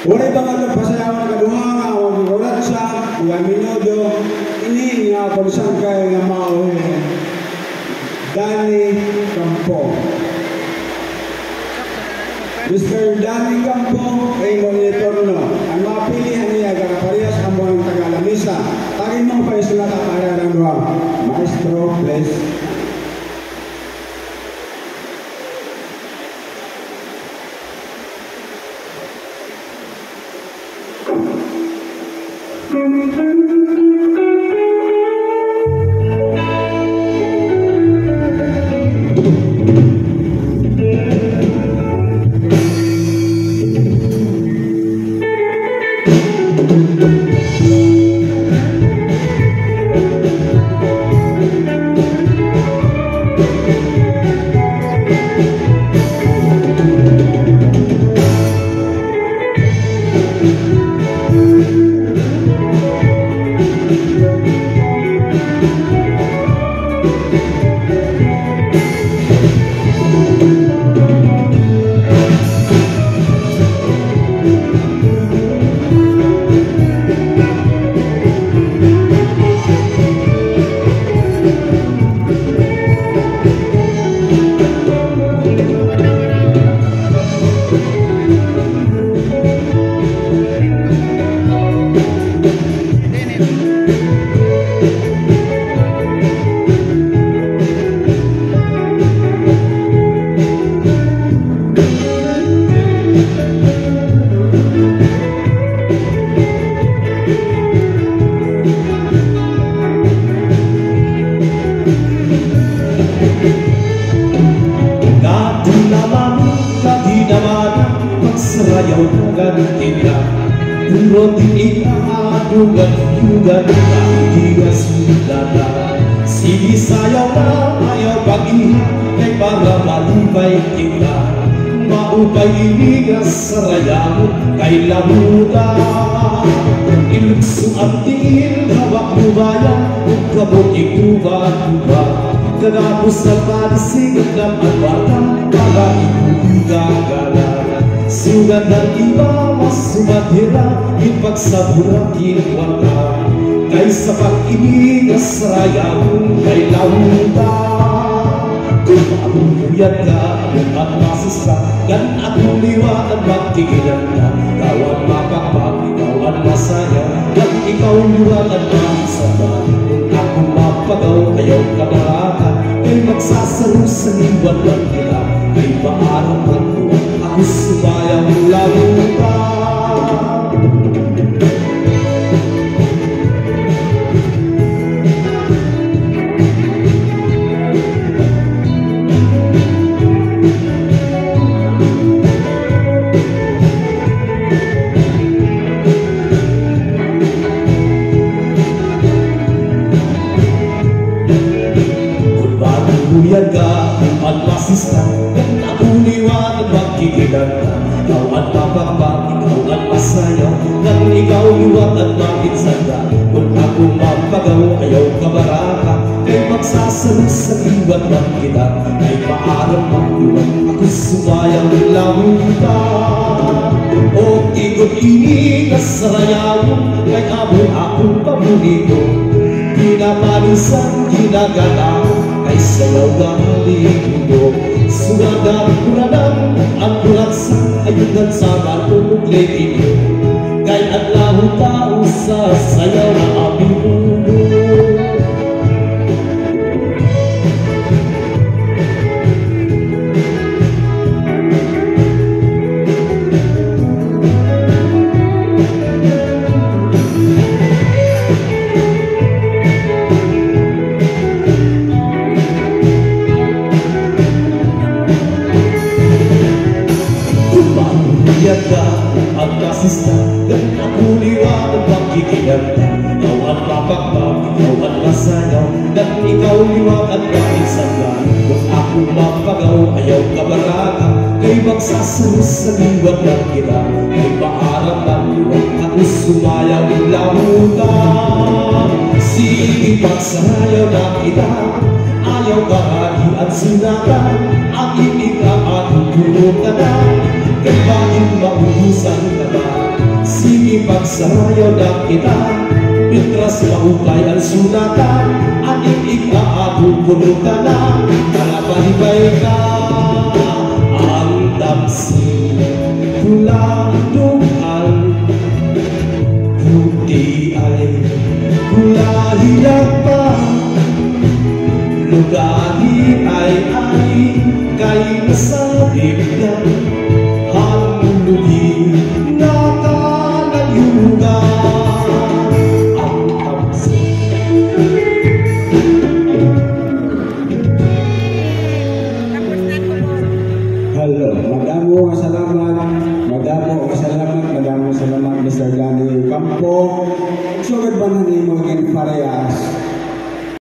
Walay pangatong pasayawan kaduha nga ang mga sa mga minuto ini nga konsan kay nga mao Danny Campo. Mr. Danny Campo ay monitor no. Ang mga pilihan niya parehas ang mga Tagalamisa. Tagin mo pa isulat ang araw ng duha. Maestro, please. Sige sayaw na ayaw pag-iha kay para malipay kita. Maupay inigas sa rayang kay lamuta. Ilukso ang tingin hawak mo bayan kung kabot ikuba-kuba. Kagapos na panisigat ng albatang para ikugagala. Sugat ng iba mas sumadira ipagsaburang kinwata. Kaysa pag-inigas sa rayang kay lauta. Kung maabuyat ka at masista gan at liwanag magtigilan ka. Kawan mapakpak, ikawan masaya gan ikaw liwanag masama. Kung ako mapagaw, ayaw kabaraka kay magsasaro sa liwan lang kita. Kay paarang magkuha, ako subayang lauta. Buyag ka at masista gan ako liwanag magkikilan ka. Ikaw at papakpak, ikaw at masayaw gan ikaw liwat at makinsan ka. Kung ako mapagaw, ayaw kabaraka kay magsasalo sa liwat ng kita. Kay paarang magluwag, ako sumayang lamuta. O ikot inigas sa rayawon kay abon akong pabulito. Pinapalisan, ginagalaw kay sayaw ng limundo. Suradang kuradang ang kulatsan ayudan sa matulog leito. Kay adlaw tao sa sayaw na aming mundo. Ang masista gan ako liwanag magkikilan ka. Ikaw at papakpak, ikaw at masayaw gan ikaw liwanag makinsan ka. Kung ako mapagaw, ayaw kabaraka kay magsasalo sa liwan ng kita. Kay paarang magluwag, ako sumayaw lamuta. Sige pagsarayaw na kita, ayaw kahagi at sunatan. Ang ibig ang atong tulog ka na kay bakit maubusan ka ba? sayo na kita. Mitras maukay ang sunatan, aning ikaabubulutan na, kalapalibay ka. Ang damsi, pula,